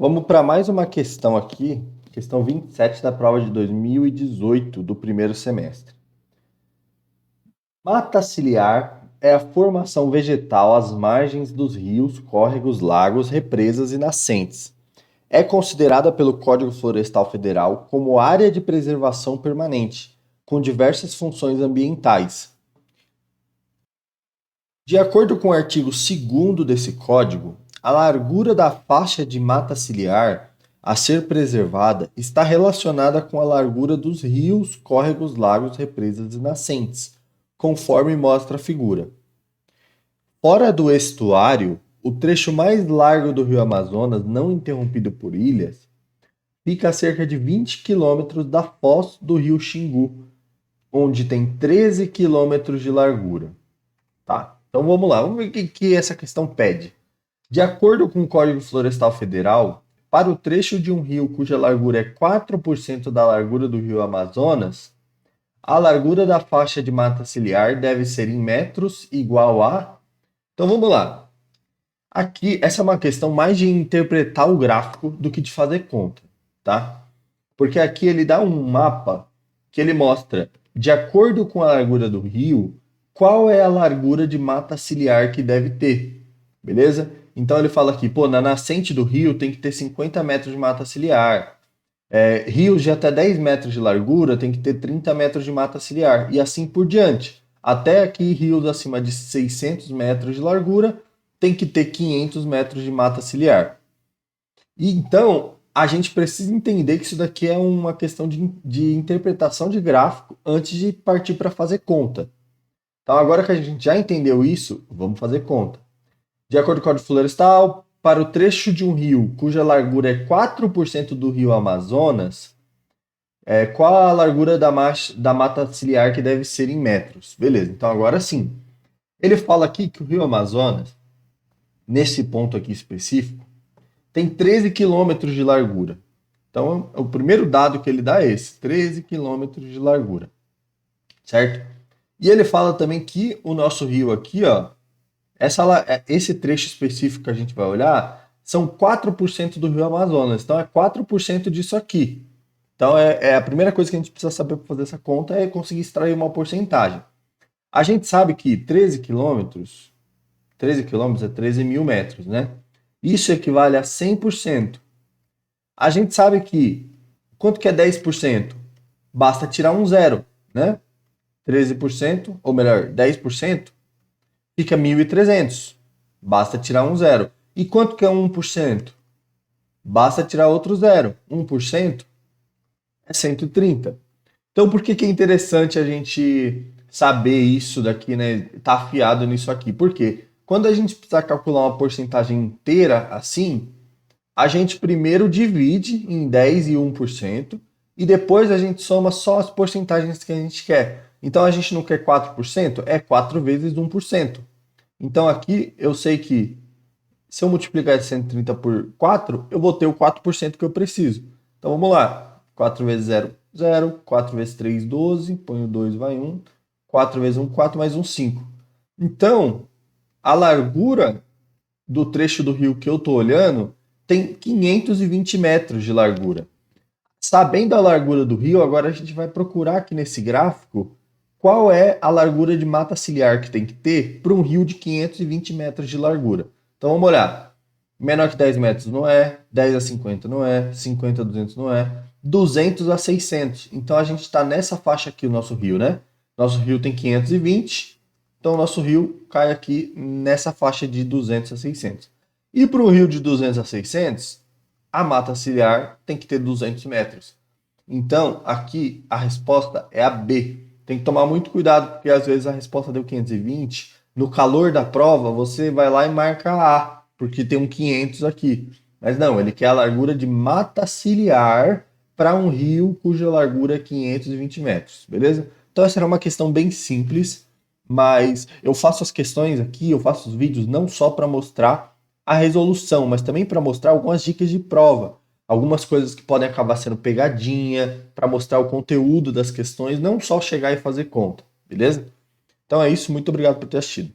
Vamos para mais uma questão aqui, questão 27 da prova de 2018 do primeiro semestre. Mata ciliar é a formação vegetal às margens dos rios, córregos, lagos, represas e nascentes. É considerada pelo Código Florestal Federal como área de preservação permanente, com diversas funções ambientais. De acordo com o artigo 2º desse código, a largura da faixa de mata ciliar a ser preservada está relacionada com a largura dos rios, córregos, lagos, represas e nascentes, conforme mostra a figura. Fora do estuário, o trecho mais largo do rio Amazonas, não interrompido por ilhas, fica a cerca de 20 quilômetros da foz do rio Xingu, onde tem 13 quilômetros de largura. Tá, então vamos lá, vamos ver o que essa questão pede. De acordo com o Código Florestal Federal, para o trecho de um rio cuja largura é 4% da largura do rio Amazonas, a largura da faixa de mata ciliar deve ser em metros igual a... Então vamos lá. Aqui, essa é uma questão mais de interpretar o gráfico do que de fazer conta, tá? Porque aqui ele dá um mapa que ele mostra, de acordo com a largura do rio, qual é a largura de mata ciliar que deve ter, beleza? Então ele fala aqui, pô, na nascente do rio tem que ter 50 metros de mata ciliar. Rios de até 10 metros de largura tem que ter 30 metros de mata ciliar, e assim por diante. Até aqui, rios acima de 600 metros de largura tem que ter 500 metros de mata ciliar. E então, a gente precisa entender que isso daqui é uma questão de interpretação de gráfico antes de partir para fazer conta. Então, agora que a gente já entendeu isso, vamos fazer conta. De acordo com o Código Florestal, para o trecho de um rio cuja largura é 4% do rio Amazonas, qual a largura da mata ciliar que deve ser em metros? Beleza, então agora sim. Ele fala aqui que o rio Amazonas, nesse ponto aqui específico, tem 13 quilômetros de largura. Então, o primeiro dado que ele dá é esse, 13 quilômetros de largura, certo? E ele fala também que o nosso rio aqui, ó, esse trecho específico que a gente vai olhar, são 4% do rio Amazonas. Então, é 4% disso aqui. Então, a primeira coisa que a gente precisa saber para fazer essa conta é conseguir extrair uma porcentagem. A gente sabe que 13 quilômetros é 13 mil metros, né? Isso equivale a 100%. A gente sabe que quanto que é 10%? Basta tirar um zero, né? 13%, ou melhor, 10%, fica 1.300. Basta tirar um zero. E quanto que é 1%? Basta tirar outro zero. 1% é 130. Então, por que é interessante a gente saber isso daqui, né? Tá afiado nisso aqui? Porque quando a gente precisar calcular uma porcentagem inteira assim, a gente primeiro divide em 10 e 1% e depois a gente soma só as porcentagens que a gente quer. Então, a gente não quer 4%? É 4 vezes 1%. Então, aqui eu sei que se eu multiplicar esse 130 por 4, eu vou ter o 4% que eu preciso. Então, vamos lá. 4 vezes 0, 0. 4 vezes 3, 12. Põe o 2, vai 1. 4 vezes 1, 4, mais 1, 5. Então, a largura do trecho do rio que eu estou olhando tem 520 metros de largura. Sabendo a largura do rio, agora a gente vai procurar aqui nesse gráfico qual é a largura de mata ciliar que tem que ter para um rio de 520 metros de largura. Então vamos olhar. Menor que 10 metros não é, 10 a 50 não é, 50 a 200 não é, 200 a 600. Então a gente está nessa faixa aqui, o nosso rio, né? Nosso rio tem 520, então o nosso rio cai aqui nessa faixa de 200 a 600. E para o rio de 200 a 600, a mata ciliar tem que ter 200 metros. Então, aqui a resposta é a B. Tem que tomar muito cuidado, porque às vezes a resposta deu 520. No calor da prova, você vai lá e marca A, porque tem um 500 aqui. Mas não, ele quer a largura de mata ciliar para um rio cuja largura é 520 metros, beleza? Então essa era uma questão bem simples, mas eu faço as questões aqui, eu faço os vídeos não só para mostrar a resolução, mas também para mostrar algumas dicas de prova, algumas coisas que podem acabar sendo pegadinha, para mostrar o conteúdo das questões, não só chegar e fazer conta, beleza? Então é isso, muito obrigado por ter assistido.